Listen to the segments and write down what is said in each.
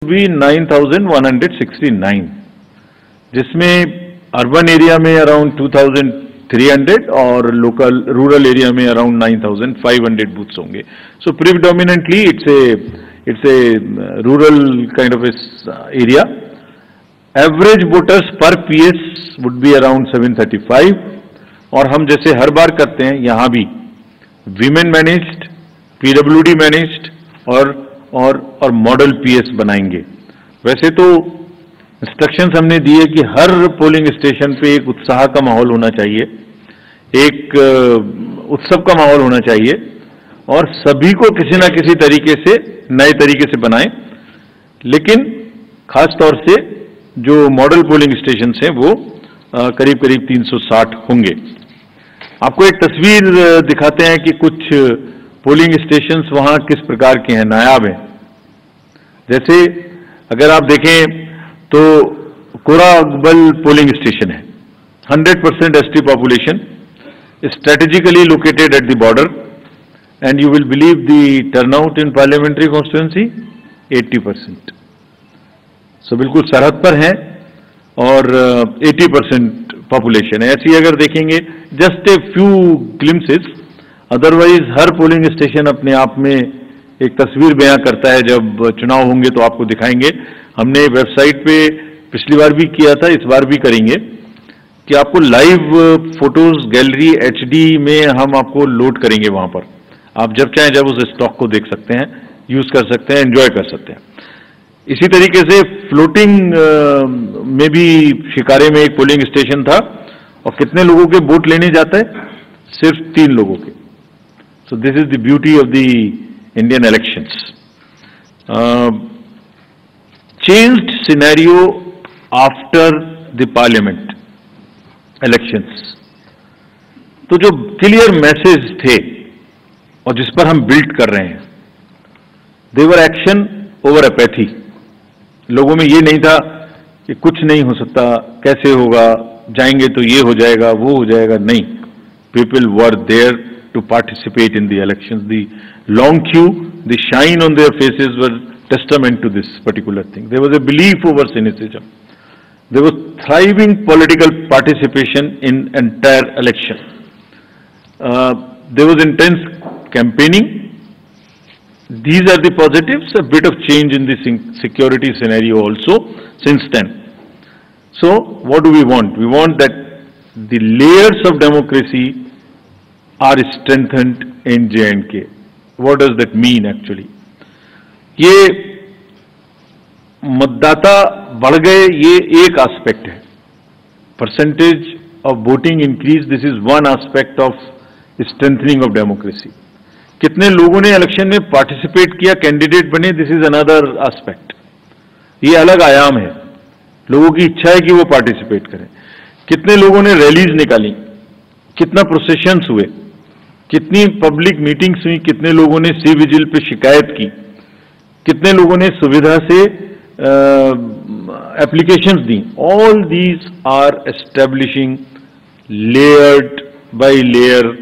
be 9,169, जिसमें urban area में around 2,300 और लोकल रूरल एरिया में अराउंड 9,500 बूथ्स होंगे. सो predominantly it's a rural kind of area. Average voters per PS would be around 735. और हम जैसे हर बार करते हैं यहाँ भी विमेन मैनेज्ड, PWD मैनेज्ड और मॉडल PS बनाएंगे. वैसे तो इंस्ट्रक्शंस हमने दिए कि हर पोलिंग स्टेशन पे एक उत्साह का माहौल होना चाहिए, एक उत्सव का माहौल होना चाहिए और सभी को किसी ना किसी तरीके से नए तरीके से बनाएं. लेकिन खास तौर से जो मॉडल पोलिंग स्टेशन हैं वो करीब करीब 360 होंगे. आपको एक तस्वीर दिखाते हैं कि कुछ पोलिंग स्टेशंस वहां किस प्रकार के हैं, नायाब हैं. जैसे अगर आप देखें तो कोराबल पोलिंग स्टेशन है, 100% ST population, strategically located at the border, and you will believe the turnout in parliamentary constituency 80%. So बिल्कुल सरहद पर है और 80% पॉपुलेशन है. ऐसी अगर देखेंगे just a few glimpses, otherwise her polling station अपने आप में एक तस्वीर बयां करता है. जब चुनाव होंगे तो आपको दिखाएंगे. हमने वेबसाइट पे पिछली बार भी किया था, इस बार भी करेंगे कि आपको लाइव फोटोज गैलरी HD में हम आपको लोड करेंगे. वहां पर आप जब चाहें जब उस स्टॉक को देख सकते हैं, यूज कर सकते हैं, एंजॉय कर सकते हैं. इसी तरीके से फ्लोटिंग में भी शिकारे में एक पोलिंग स्टेशन था और कितने लोगों के वोट लेने जाता है? सिर्फ 3 लोगों के. So this is the beauty of the Indian elections. Changed scenario after the parliament elections. तो जो क्लियर मैसेज थे और जिस पर हम बिल्ड कर रहे हैं, देवर एक्शन ओवर अपैथी. लोगों में ये नहीं था कि कुछ नहीं हो सकता, कैसे होगा, जाएंगे तो ये हो जाएगा, वो हो जाएगा. नहीं, people were there to participate in the elections. The long queue, the shine on their faces were testament to this particular thing. There was a belief over cynicism. There was thriving political participation in entire election. There was intense campaigning. These are the positives. A bit of change in the security scenario also since then. So what do we want? We want that the layers of democracy are strengthened in J&K. What does that mean actually? ये मतदाता बढ़ गए, ये एक aspect है. Percentage of voting increase, this is one aspect of strengthening of democracy. कितने लोगों ने इलेक्शन में पार्टिसिपेट किया, कैंडिडेट बने, दिस इज अनदर एस्पेक्ट. ये अलग आयाम है. लोगों की इच्छा है कि वो पार्टिसिपेट करें. कितने लोगों ने रैलीज निकाली, कितना प्रोसेशंस हुए, कितनी पब्लिक मीटिंग्स हुई, कितने लोगों ने सी विजिल पे शिकायत की, कितने लोगों ने सुविधा से एप्लीकेशंस दी. All these are establishing layered by layer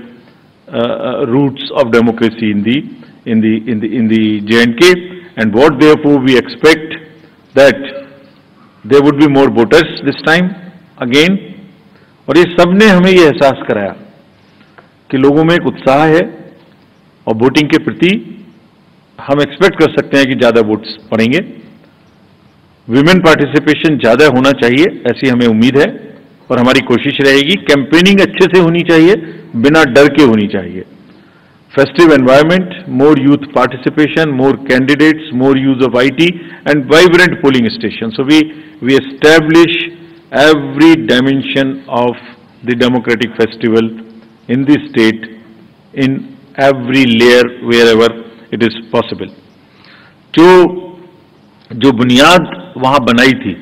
roots of democracy in the J&K, and what therefore we expect that there would be more voters this time again. और ये सब ने हमें ये एहसास कराया कि लोगों में एक उत्साह है और वोटिंग के प्रति हम एक्सपेक्ट कर सकते हैं कि ज्यादा वोट्स पड़ेंगे. विमेन पार्टिसिपेशन ज्यादा होना चाहिए, ऐसी हमें उम्मीद है और हमारी कोशिश रहेगी. कैंपेनिंग अच्छे से होनी चाहिए, बिना डर के होनी चाहिए. Festive environment, more youth participation, more candidates, more use of IT and vibrant polling station. So we establish every dimension of the democratic festival in the state in every layer wherever it is possible. जो बुनियाद वहां बनाई थी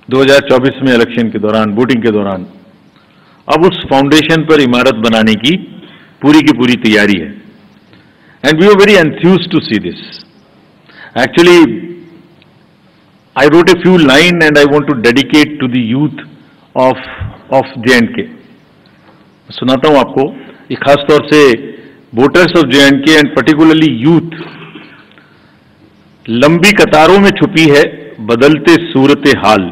2024 में election के दौरान, voting के दौरान, अब उस फाउंडेशन पर इमारत बनाने की पूरी तैयारी है. And we are very enthused to see this. Actually I wrote a few line and I want to dedicate to the youth of J&K. सुनाता हूं आपको. ये खास तौर से voters of J&K and particularly youth. लंबी कतारों में छुपी है बदलते सूरत हाल,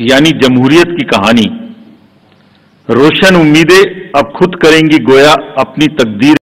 यानी जमहूरियत की कहानी। रोशन उम्मीदें अब खुद करेंगी गोया अपनी तकदीर